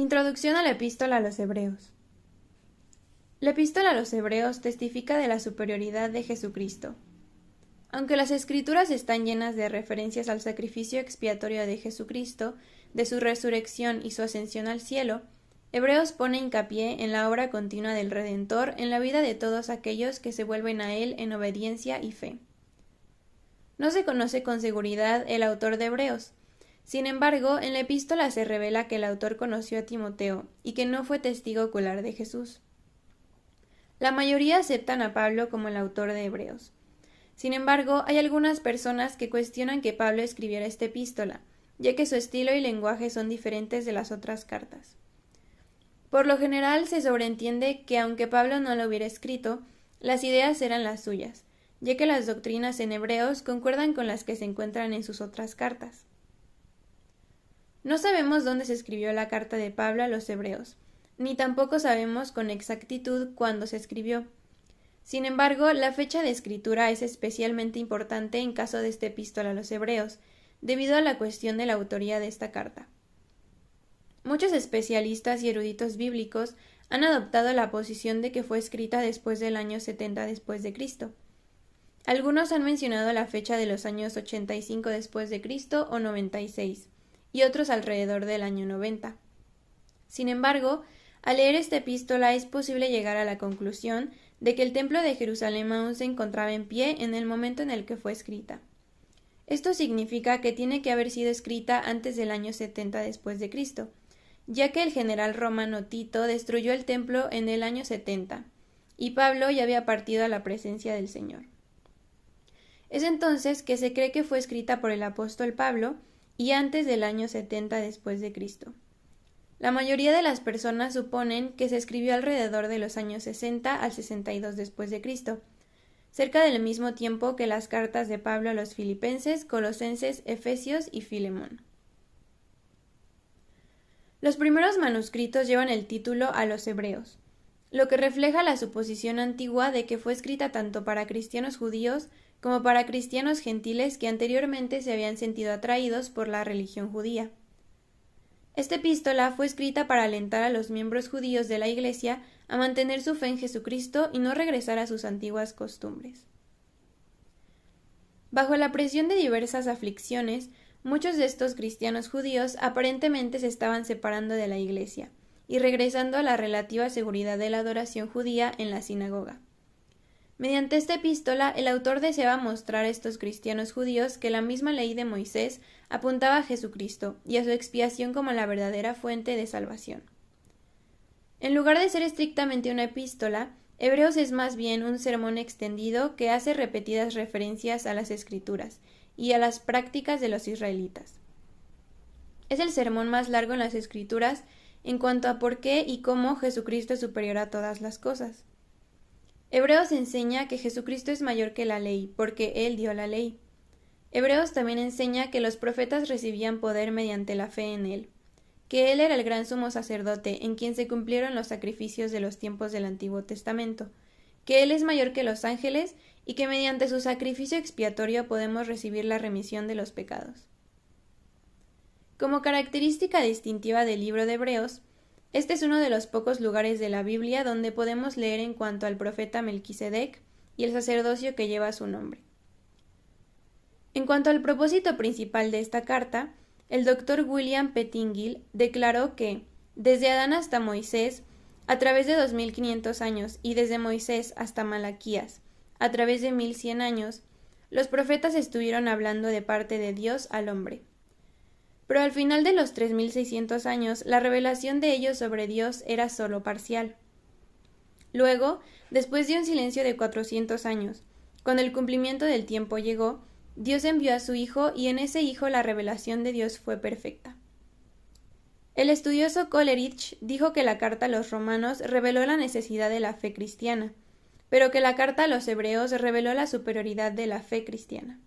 Introducción a la Epístola a los Hebreos. La Epístola a los Hebreos testifica de la superioridad de Jesucristo. Aunque las Escrituras están llenas de referencias al sacrificio expiatorio de Jesucristo, de su resurrección y su ascensión al cielo, Hebreos pone hincapié en la obra continua del Redentor en la vida de todos aquellos que se vuelven a Él en obediencia y fe. No se conoce con seguridad el autor de Hebreos. Sin embargo, en la epístola se revela que el autor conoció a Timoteo y que no fue testigo ocular de Jesús. La mayoría aceptan a Pablo como el autor de Hebreos. Sin embargo, hay algunas personas que cuestionan que Pablo escribiera esta epístola, ya que su estilo y lenguaje son diferentes de las otras cartas. Por lo general, se sobreentiende que aunque Pablo no lo hubiera escrito, las ideas eran las suyas, ya que las doctrinas en Hebreos concuerdan con las que se encuentran en sus otras cartas. No sabemos dónde se escribió la carta de Pablo a los Hebreos, ni tampoco sabemos con exactitud cuándo se escribió. Sin embargo, la fecha de escritura es especialmente importante en caso de esta epístola a los Hebreos, debido a la cuestión de la autoría de esta carta. Muchos especialistas y eruditos bíblicos han adoptado la posición de que fue escrita después del año 70 después de Cristo. Algunos han mencionado la fecha de los años 85 después de Cristo o 96. Y otros alrededor del año 90. Sin embargo, al leer esta epístola es posible llegar a la conclusión de que el templo de Jerusalén aún se encontraba en pie en el momento en el que fue escrita. Esto significa que tiene que haber sido escrita antes del año 70 después de Cristo, ya que el general romano Tito destruyó el templo en el año 70, y Pablo ya había partido a la presencia del Señor. Es entonces que se cree que fue escrita por el apóstol Pablo, y antes del año 70 después de Cristo. La mayoría de las personas suponen que se escribió alrededor de los años 60 al 62 después de Cristo, cerca del mismo tiempo que las cartas de Pablo a los Filipenses, Colosenses, Efesios y Filemón. Los primeros manuscritos llevan el título a los Hebreos, lo que refleja la suposición antigua de que fue escrita tanto para cristianos judíos como para cristianos gentiles que anteriormente se habían sentido atraídos por la religión judía. Esta epístola fue escrita para alentar a los miembros judíos de la Iglesia a mantener su fe en Jesucristo y no regresar a sus antiguas costumbres. Bajo la presión de diversas aflicciones, muchos de estos cristianos judíos aparentemente se estaban separando de la Iglesia y regresando a la relativa seguridad de la adoración judía en la sinagoga. Mediante esta epístola, el autor deseaba mostrar a estos cristianos judíos que la misma ley de Moisés apuntaba a Jesucristo y a su expiación como la verdadera fuente de salvación. En lugar de ser estrictamente una epístola, Hebreos es más bien un sermón extendido que hace repetidas referencias a las Escrituras y a las prácticas de los israelitas. Es el sermón más largo en las Escrituras en cuanto a por qué y cómo Jesucristo es superior a todas las cosas. Hebreos enseña que Jesucristo es mayor que la ley, porque Él dio la ley. Hebreos también enseña que los profetas recibían poder mediante la fe en Él, que Él era el gran sumo sacerdote en quien se cumplieron los sacrificios de los tiempos del Antiguo Testamento, que Él es mayor que los ángeles y que mediante su sacrificio expiatorio podemos recibir la remisión de los pecados. Como característica distintiva del libro de Hebreos, este es uno de los pocos lugares de la Biblia donde podemos leer en cuanto al profeta Melquisedec y el sacerdocio que lleva su nombre. En cuanto al propósito principal de esta carta, el Dr. William Pettingill declaró que, desde Adán hasta Moisés, a través de 2500 años, y desde Moisés hasta Malaquías, a través de 1100 años, los profetas estuvieron hablando de parte de Dios al hombre. Pero al final de los 3600 años, la revelación de ellos sobre Dios era solo parcial. Luego, después de un silencio de 400 años, cuando el cumplimiento del tiempo llegó, Dios envió a su Hijo y en ese Hijo la revelación de Dios fue perfecta. El estudioso Coleridge dijo que la carta a los romanos reveló la necesidad de la fe cristiana, pero que la carta a los hebreos reveló la superioridad de la fe cristiana.